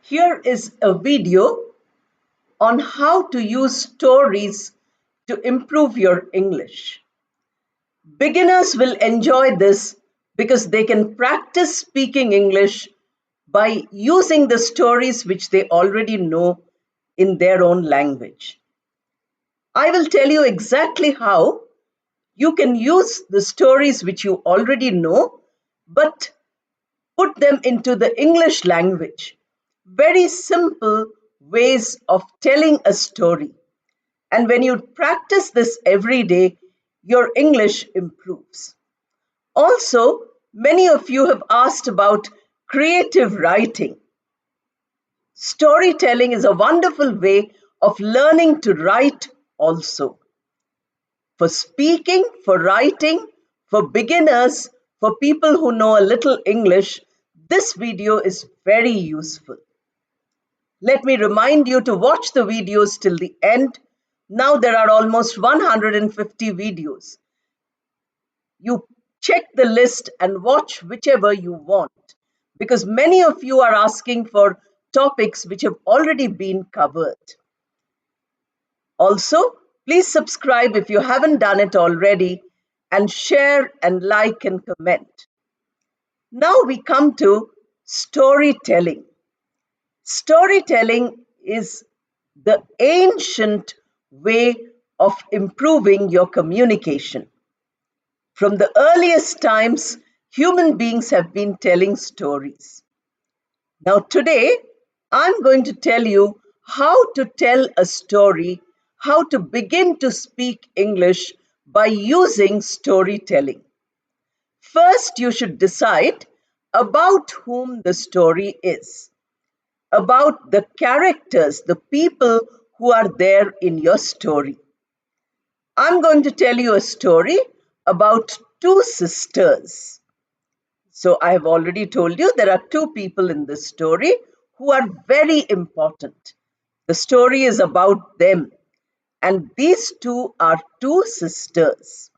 Here is a video on how to use stories to improve your English. Beginners will enjoy this because they can practice speaking English by using the stories which they already know in their own language. I will tell you exactly how you can use the stories which you already know, but put them into the English language. Very simple ways of telling a story. And when you practice this every day, your English improves. Also, many of you have asked about creative writing. Storytelling is a wonderful way of learning to write also. For speaking, for writing, for beginners, for people who know a little English, this video is very useful. Let me remind you to watch the videos till the end. Now there are almost 150 videos. You check the list and watch whichever you want, because many of you are asking for topics which have already been covered. Also, please subscribe if you haven't done it already, and share and like and comment. Now we come to storytelling. Storytelling is the ancient way of improving your communication. From the earliest times, human beings have been telling stories. Now, today, I'm going to tell you how to tell a story, how to begin to speak English by using storytelling. First, you should decide about whom the story is, about the characters, the people who are there in your story. I'm going to tell you a story about two sisters. So I have already told you there are two people in this story who are very important. The story is about them, and these two are two sisters.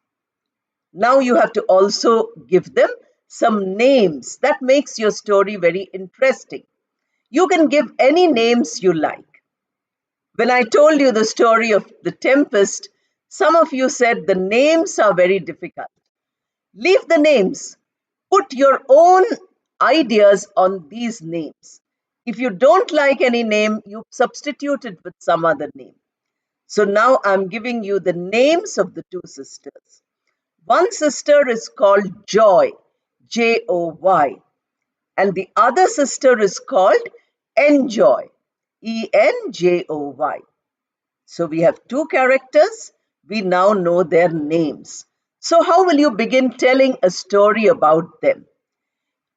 Now you have to also give them some names. That makes your story very interesting. You can give any names you like. When I told you the story of the tempest, some of you said the names are very difficult. Leave the names. Put your own ideas on these names. If you don't like any name, you substitute it with some other name. So now I'm giving you the names of the two sisters. One sister is called Joy, Joy, and the other sister is called Enjoy, Enjoy. So we have two characters. We now know their names. So how will you begin telling a story about them?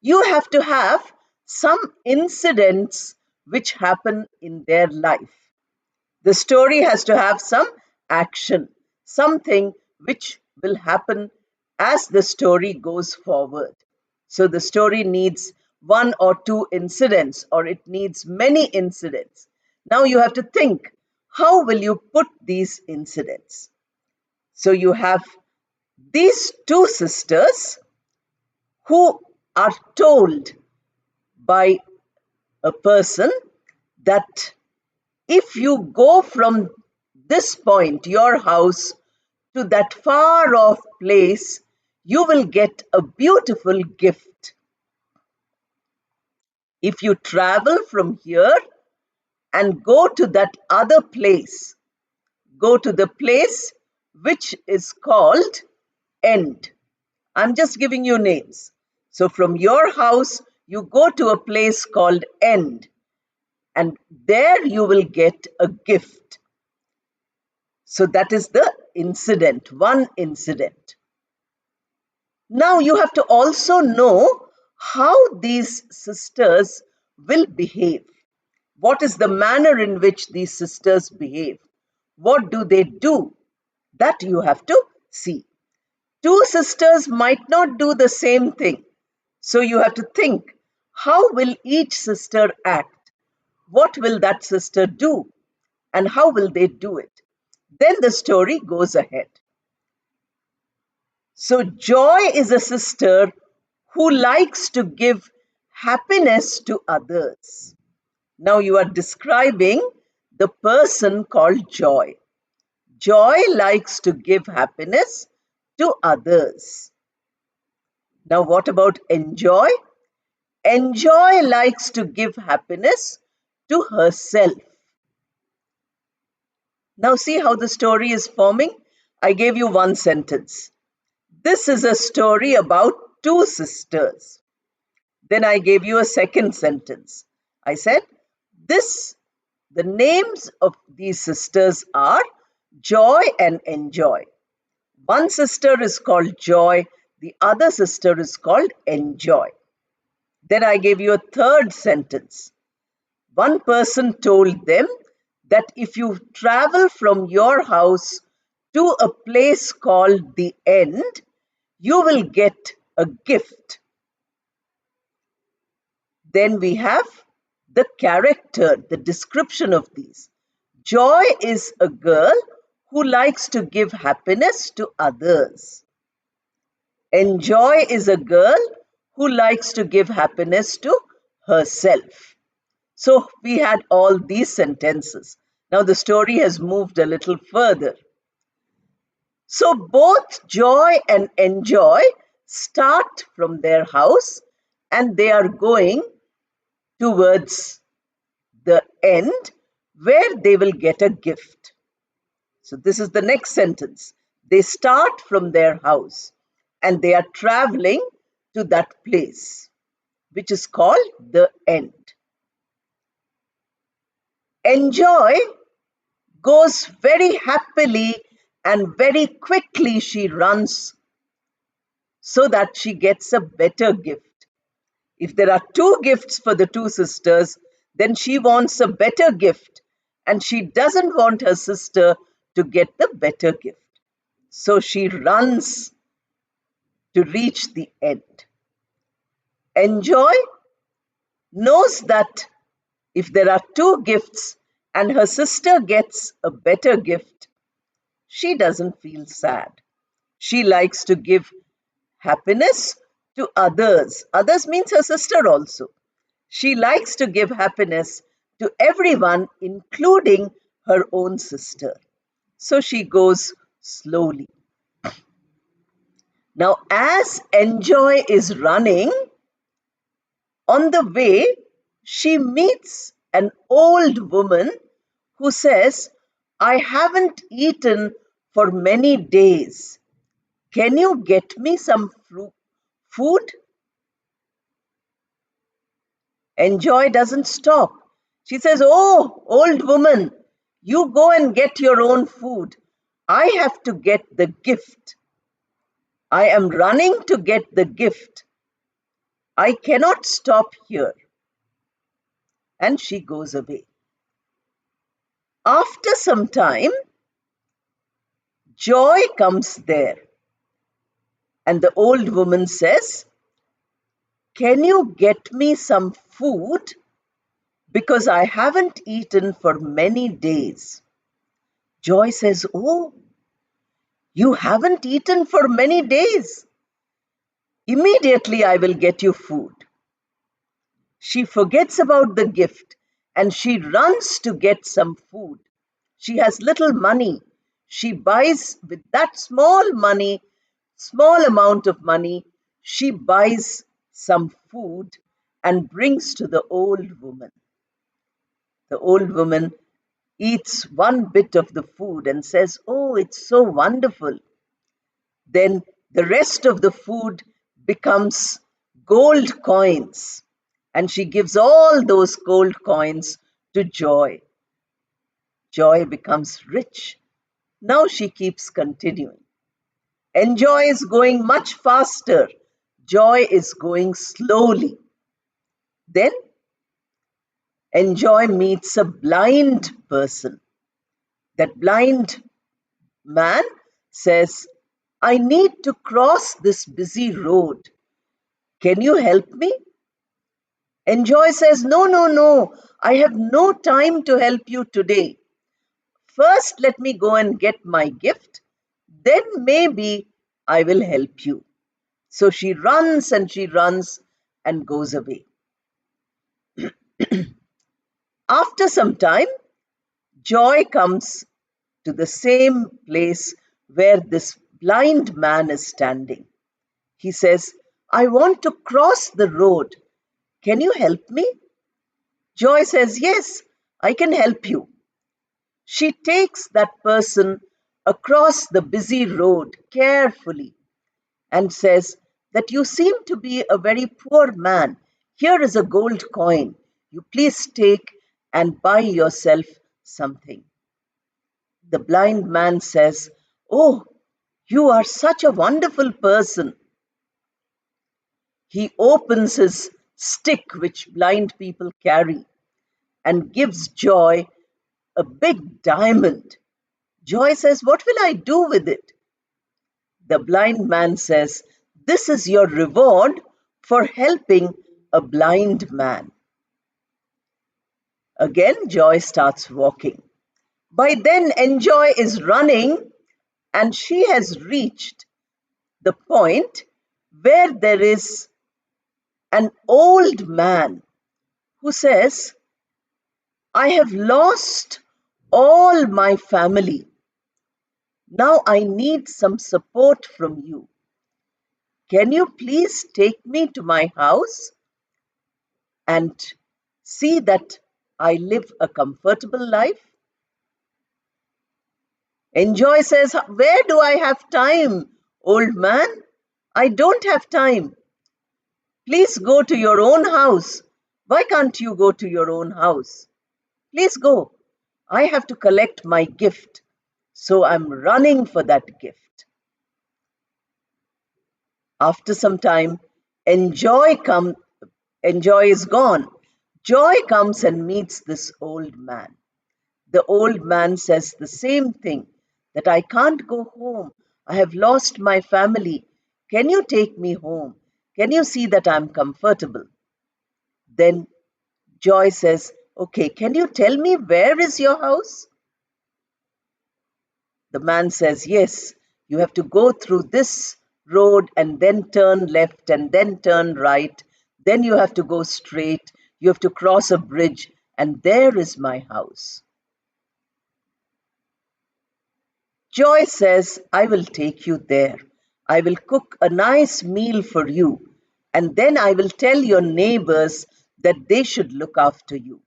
You have to have some incidents which happen in their life. The story has to have some action, something which will happen as the story goes forward. So the story needs one or two incidents, or it needs many incidents. Now you have to think, how will you put these incidents? So you have these two sisters who are told by a person that if you go from this point, your house, to that far off place, you will get a beautiful gift. If you travel from here and go to that other place, go to the place which is called End. I'm just giving you names. So from your house, you go to a place called End, and there you will get a gift. So that is the incident, one incident. Now you have to also know how these sisters will behave. What is the manner in which these sisters behave? What do they do? That you have to see. Two sisters might not do the same thing. So you have to think, how will each sister act? What will that sister do? And how will they do it? Then the story goes ahead. So Joy is a sister who likes to give happiness to others. Now you are describing the person called Joy. Joy likes to give happiness to others. Now, what about Enjoy? Enjoy likes to give happiness to herself. Now, see how the story is forming? I gave you one sentence. This is a story about two sisters. Then I gave you a second sentence. I said, the names of these sisters are Joy and Enjoy. One sister is called Joy, the other sister is called Enjoy. Then I gave you a third sentence. One person told them that if you travel from your house to a place called the end, you will get a gift. Then we have the character, the description of these. Joy is a girl who likes to give happiness to others. Enjoy is a girl who likes to give happiness to herself. So we had all these sentences. Now the story has moved a little further. So both Joy and Enjoy start from their house and they are going towards the end where they will get a gift. So this is the next sentence. They start from their house and they are traveling to that place, which is called the end. Enjoy goes very happily and very quickly she runs so that she gets a better gift. If there are two gifts for the two sisters, then she wants a better gift and she doesn't want her sister to get the better gift. So she runs to reach the end. Enjoy knows that if there are two gifts and her sister gets a better gift, she doesn't feel sad. She likes to give happiness to others. Others means her sister also. She likes to give happiness to everyone, including her own sister. So she goes slowly. Now, as Enjoy is running, on the way, she meets an old woman who says, I haven't eaten for many days. Can you get me some food? Enjoy doesn't stop. She says, oh, old woman, you go and get your own food. I have to get the gift. I am running to get the gift. I cannot stop here. And she goes away. After some time, Joy comes there. And the old woman says, can you get me some food? Because I haven't eaten for many days. Joy says, oh, you haven't eaten for many days. Immediately I will get you food. She forgets about the gift and she runs to get some food. She has little money. She buys with that small amount of money, she buys some food and brings to the old woman. The old woman eats one bit of the food and says, oh, it's so wonderful. Then the rest of the food becomes gold coins, and she gives all those gold coins to Joy. Joy becomes rich. Now she keeps continuing. Enjoy is going much faster. Joy is going slowly. Then Enjoy meets a blind person. That blind man says, I need to cross this busy road. Can you help me? Enjoy says, no, no, no. I have no time to help you today. First, let me go and get my gift. Then maybe I will help you. So she runs and goes away. After some time, Joy comes to the same place where this blind man is standing. He says, I want to cross the road. Can you help me? Joy says, yes, I can help you. She takes that person across the busy road carefully and says that you seem to be a very poor man. Here is a gold coin. You please take and buy yourself something. The blind man says, oh, you are such a wonderful person. He opens his stick, which blind people carry, and gives Joy a big diamond. Joy says, what will I do with it? The blind man says, this is your reward for helping a blind man. Again, Joy starts walking. By then, Enjoy is running and she has reached the point where there is an old man who says, I have lost all my family. Now I need some support from you. Can you please take me to my house and see that I live a comfortable life? Enjoy says, where do I have time, old man? I don't have time. Please go to your own house. Why can't you go to your own house? Please go. I have to collect my gift. So I'm running for that gift. After some time, Enjoy is gone. Joy comes and meets this old man. The old man says the same thing, that I can't go home. I have lost my family. Can you take me home? Can you see that I'm comfortable? Then Joy says, okay, can you tell me where is your house? The man says, yes, you have to go through this road and then turn left and then turn right. Then you have to go straight. You have to cross a bridge and there is my house. Joy says, I will take you there. I will cook a nice meal for you and then I will tell your neighbors that they should look after you.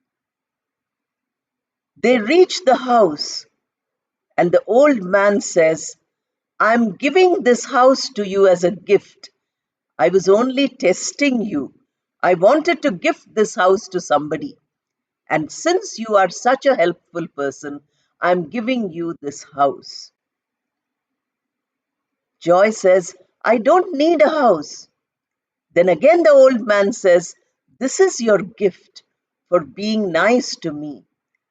They reach the house and the old man says, I'm giving this house to you as a gift. I was only testing you. I wanted to gift this house to somebody. And since you are such a helpful person, I'm giving you this house. Joy says, I don't need a house. Then again the old man says, this is your gift for being nice to me.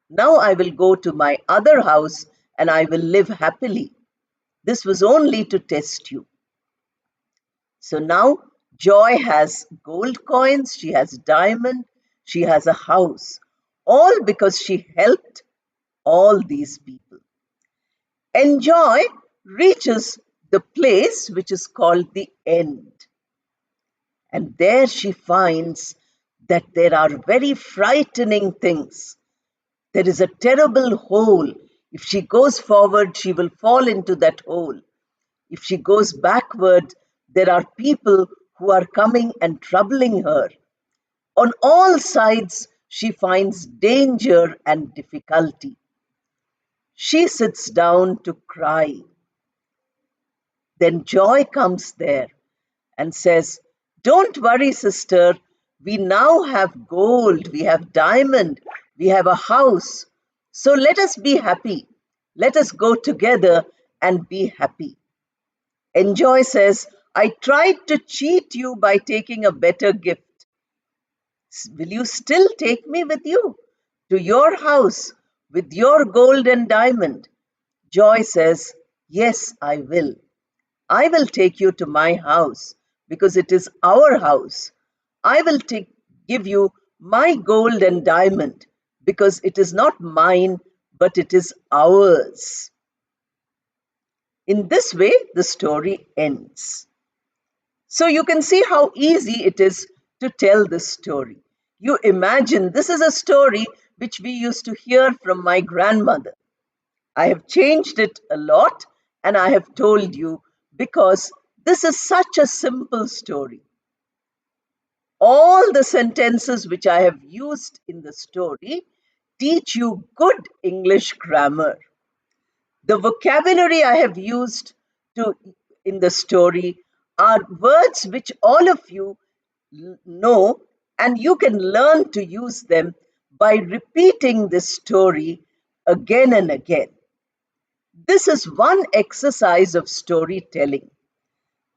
Now I will go to my other house and I will live happily. This was only to test you. So now Joy has gold coins, she has diamond, she has a house, all because she helped all these people. Enjoy reaches the place which is called the end. And there she finds that there are very frightening things. There is a terrible hole. If she goes forward, she will fall into that hole. If she goes backward, there are people who are coming and troubling her. On all sides, she finds danger and difficulty. She sits down to cry. Then Joy comes there and says, don't worry, sister. We now have gold, we have diamond, we have a house. So let us be happy. Let us go together and be happy. Enjoy says, I tried to cheat you by taking a better gift. Will you still take me with you to your house with your gold and diamond? Joy says, yes, I will. I will take you to my house because it is our house. I will give you my gold and diamond because it is not mine, but it is ours. In this way, the story ends. So you can see how easy it is to tell this story. You imagine this is a story which we used to hear from my grandmother. I have changed it a lot and I have told you because this is such a simple story. All the sentences which I have used in the story teach you good English grammar. The vocabulary I have used to in the story are words which all of you know, and you can learn to use them by repeating this story again and again. This is one exercise of storytelling.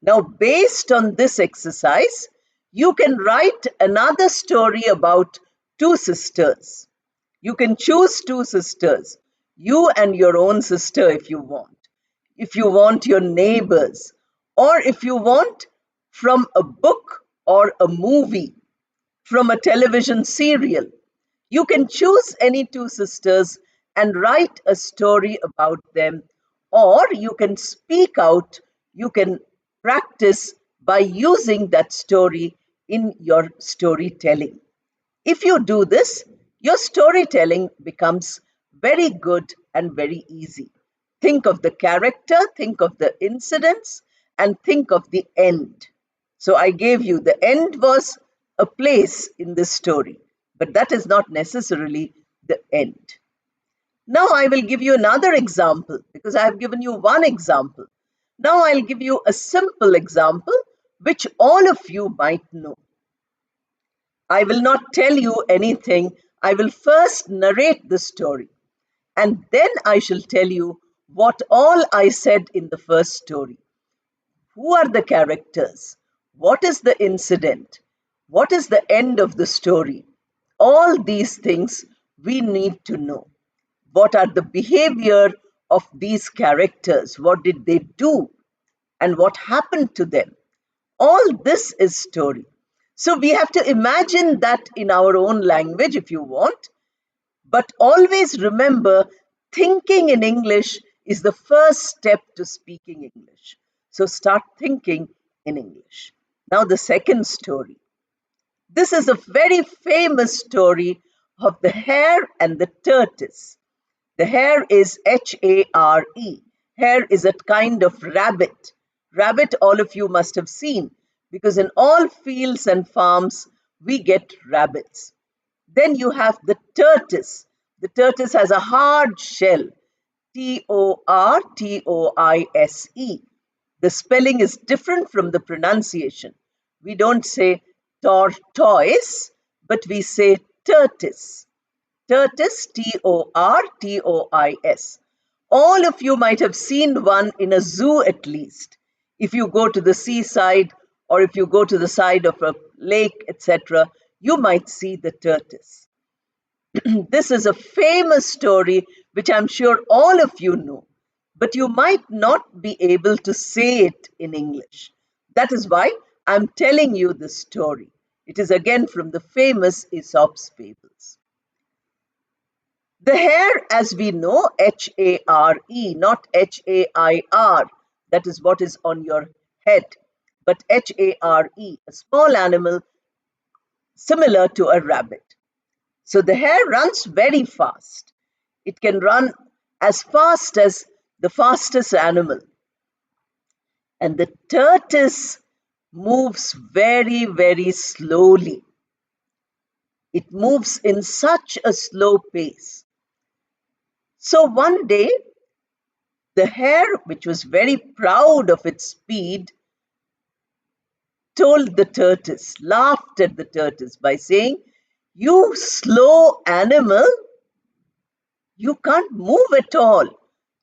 Now, based on this exercise, you can write another story about two sisters. You can choose two sisters, you and your own sister if you want your neighbors, or if you want from a book or a movie, from a television serial. You can choose any two sisters and write a story about them, or you can speak out, you can practice by using that story in your storytelling. If you do this, your storytelling becomes very good and very easy. Think of the character, think of the incidents, and think of the end. So I gave you the end was a place in this story, but that is not necessarily the end. Now I will give you another example because I have given you one example. Now I'll give you a simple example which all of you might know. I will not tell you anything. I will first narrate the story and then I shall tell you what all I said in the first story. Who are the characters? What is the incident? What is the end of the story? All these things we need to know. What are the behavior of these characters? What did they do? And what happened to them? All this is story. So we have to imagine that in our own language if you want, but always remember thinking in English is the first step to speaking English. So start thinking in English. Now, the second story. This is a very famous story of the hare and the tortoise. The hare is Hare. Hare is a kind of rabbit. Rabbit, all of you must have seen, because in all fields and farms, we get rabbits. Then you have the tortoise. The tortoise has a hard shell, Tortoise. The spelling is different from the pronunciation. We don't say tortoise, but we say tortoise. Tortoise, Tortois. All of you might have seen one in a zoo at least. If you go to the seaside or if you go to the side of a lake, etc., you might see the tortoise. This is a famous story which I'm sure all of you know, but you might not be able to say it in English. That is why I'm telling you this story. It is again from the famous Aesop's fables. The hare, as we know, Hare, not Hair. That is what is on your head, but Hare, a small animal similar to a rabbit. So the hare runs very fast. It can run as fast as the fastest animal. And the tortoise moves very, very slowly. It moves in such a slow pace. So one day, the hare, which was very proud of its speed, told the tortoise, laughed at the tortoise by saying, "You slow animal, you can't move at all.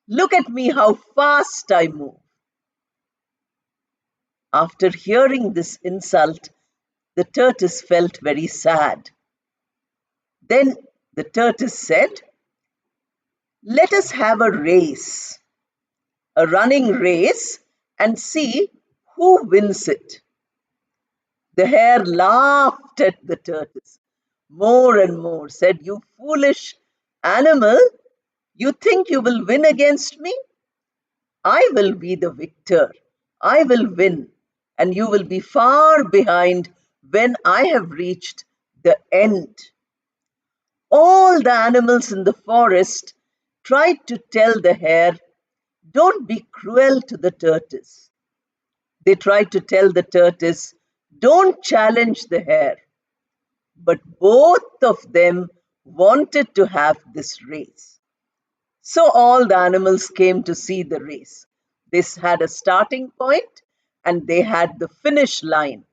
Look at me, how fast I move." After hearing this insult, the tortoise felt very sad. Then the tortoise said, "Let us have a running race, and see who wins it." The hare laughed at the tortoise more and more, said, "You foolish animal, you think you will win against me? I will be the victor. I will win, and you will be far behind when I have reached the end." All the animals in the forest tried to tell the hare, "Don't be cruel to the tortoise." They tried to tell the tortoise, "Don't challenge the hare." But both of them wanted to have this race. So all the animals came to see the race. This had a starting point and they had the finish line,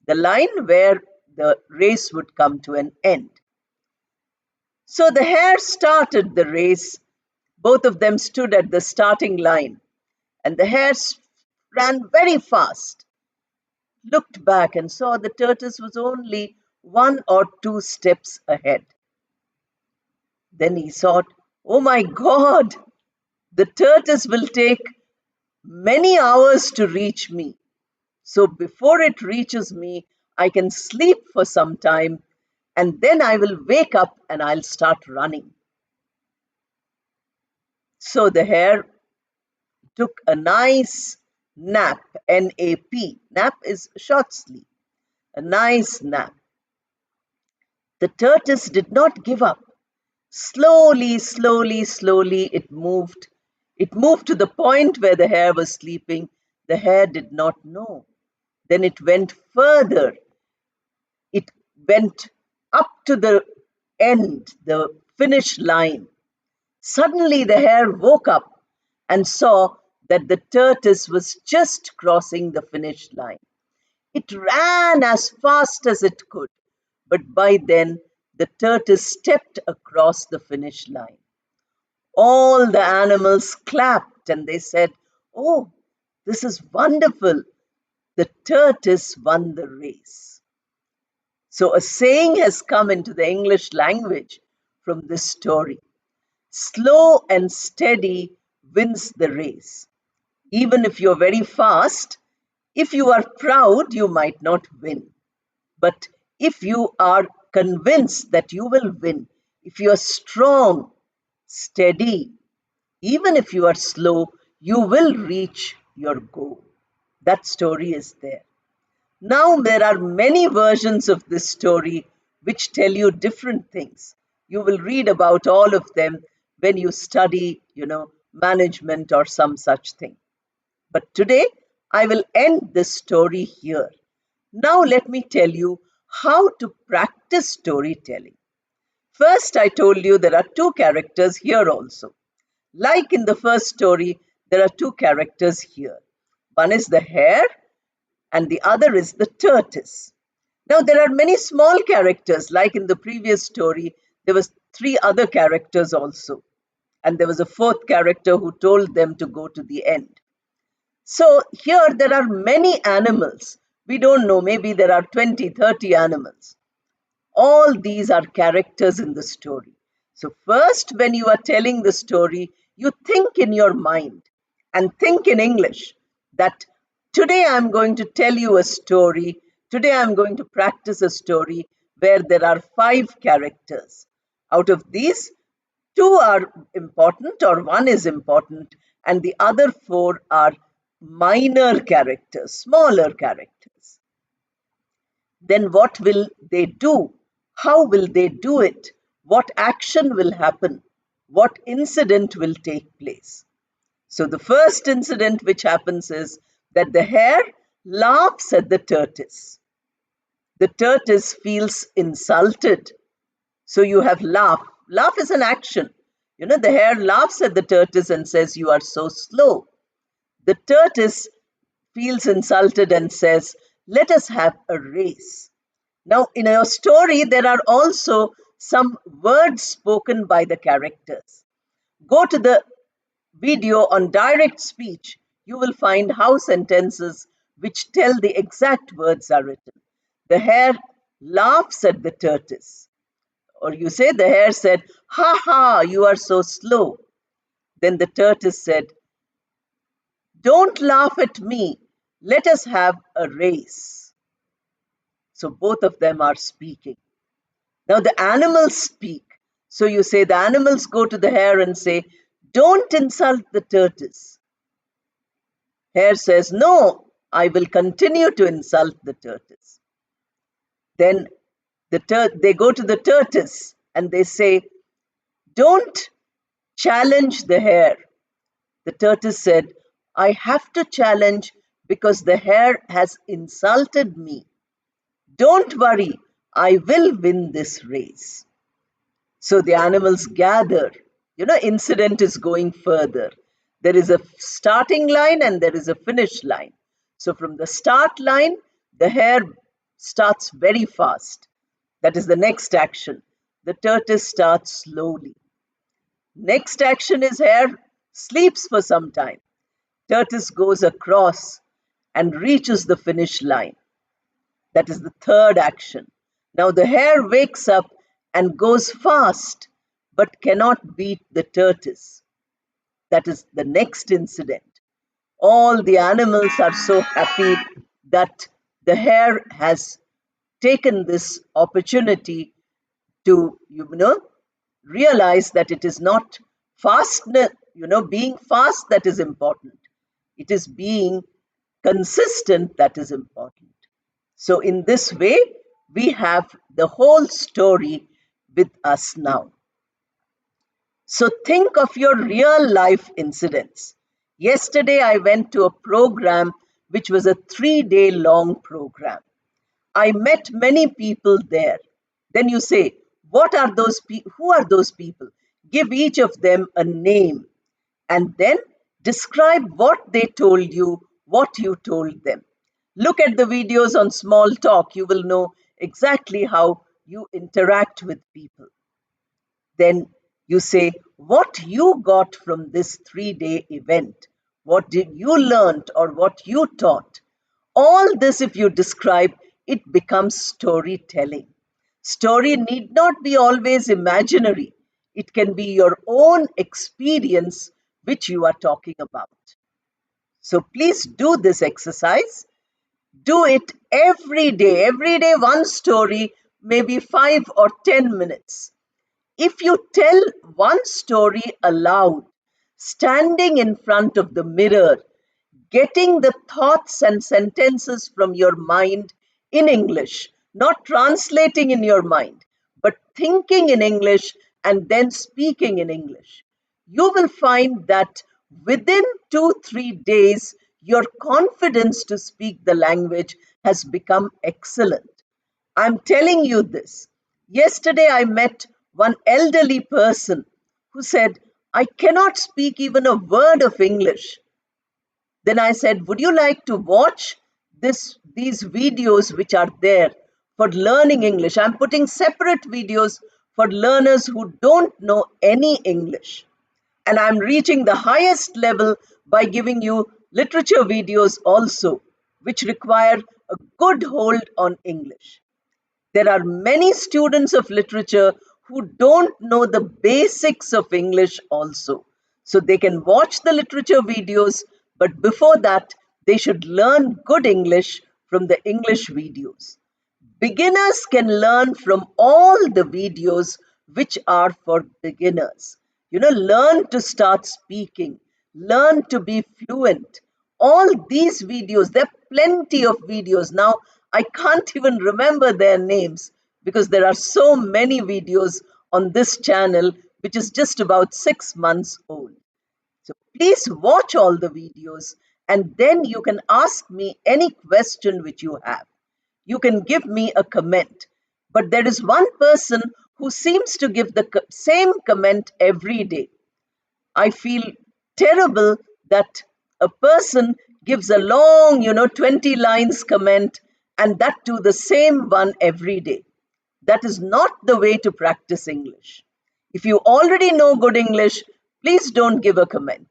the line where the race would come to an end. So the hare started the race. Both of them stood at the starting line, and the hare ran very fast, looked back, and saw the tortoise was only 1 or 2 steps ahead. Then he thought, "Oh my God, the tortoise will take many hours to reach me. So before it reaches me, I can sleep for some time, and then I will wake up and I'll start running." So the hare took a nice nap, N-A-P. Nap is short sleep, a nice nap. The tortoise did not give up. Slowly, slowly, slowly it moved. It moved to the point where the hare was sleeping. The hare did not know. Then it went further. It went up to the end, the finish line. Suddenly the hare woke up and saw that the tortoise was just crossing the finish line. It ran as fast as it could, but by then the tortoise stepped across the finish line. All the animals clapped and they said, "Oh, this is wonderful. The tortoise won the race." So a saying has come into the English language from this story. Slow and steady wins the race. Even if you're very fast, if you are proud, you might not win. But if you are convinced that you will win, if you are strong, steady, even if you are slow, you will reach your goal. That story is there. Now, there are many versions of this story which tell you different things. You will read about all of them when you study, management or some such thing. But today, I will end this story here. Now, let me tell you how to practice storytelling. First, I told you there are two characters here also. Like in the first story, there are two characters here. One is the hare and the other is the tortoise. Now, there are many small characters, like in the previous story, there was 3 other characters also. And there was a 4th character who told them to go to the end. So here there are many animals. We don't know, maybe there are 20, 30 animals. All these are characters in the story. So first, when you are telling the story, you think in your mind and think in English that today I'm going to tell you a story. Today I'm going to practice a story where there are 5 characters. Out of these, 2 are important or 1 is important and the other 4 are minor characters, smaller characters. Then what will they do? How will they do it? What action will happen? What incident will take place? So the first incident which happens is that the hare laughs at the tortoise. The tortoise feels insulted. So you have laugh. Laugh is an action. The hare laughs at the tortoise and says, "You are so slow." The tortoise feels insulted and says, "Let us have a race." Now, in your story, there are also some words spoken by the characters. Go to the video on direct speech. You will find how sentences which tell the exact words are written. The hare laughs at the tortoise. Or you say the hare said, "Ha ha, you are so slow." Then the tortoise said, "Don't laugh at me. Let us have a race." So both of them are speaking. Now the animals speak. So you say the animals go to the hare and say, "Don't insult the tortoise." Hare says, "No, I will continue to insult the tortoise." Then they go to the tortoise and they say, "Don't challenge the hare." The tortoise said, "I have to challenge because the hare has insulted me. Don't worry, I will win this race." So the animals gather. Incident is going further. There is a starting line and there is a finish line. So from the start line, the hare starts very fast. That is the next action. The tortoise starts slowly. Next action is hare sleeps for some time. Tortoise goes across and reaches the finish line. That is the third action. Now the hare wakes up and goes fast, but cannot beat the tortoise. That is the next incident. All the animals are so happy that the hare has taken this opportunity to, realize that it is not fastness, being fast that is important. It is being consistent that is important. So, in this way, we have the whole story with us now. So, think of your real life incidents. Yesterday, I went to a program which was a 3-day long program. I met many people there. Then you say, what are those who are those people? Give each of them a name and then describe what they told you, what you told them. Look at the videos on small talk. You will know exactly how you interact with people. Then you say what you got from this 3-day event. What did you learn or what you taught? All this, if you describe, it becomes storytelling. Story need not be always imaginary. It can be your own experience which you are talking about. So please do this exercise. Do it every day, one story, maybe 5 or 10 minutes. If you tell one story aloud, standing in front of the mirror, getting the thoughts and sentences from your mind in English, not translating in your mind, but thinking in English and then speaking in English, you will find that within 2-3 days, your confidence to speak the language has become excellent. I'm telling you this. Yesterday, I met one elderly person who said, I cannot speak even a word of English. Then I said, would you like to watch these videos which are there for learning English? I'm putting separate videos for learners who don't know any English. And I'm reaching the highest level by giving you literature videos also, which require a good hold on English. There are many students of literature who don't know the basics of English also. So they can watch the literature videos, but before that, they should learn good English from the English videos. Beginners can learn from all the videos which are for beginners. Learn to start speaking, learn to be fluent. All these videos, there are plenty of videos. Now, I can't even remember their names because there are so many videos on this channel, which is just about 6 months old. So please watch all the videos and then you can ask me any question which you have. You can give me a comment. But there is one person who seems to give the same comment every day. I feel terrible that a person gives a long, 20 lines comment and that too the same one every day. That is not the way to practice English. If you already know good English, please don't give a comment.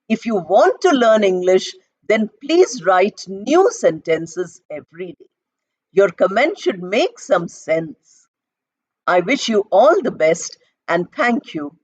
If you want to learn English, then please write new sentences every day. Your comment should make some sense. I wish you all the best and thank you.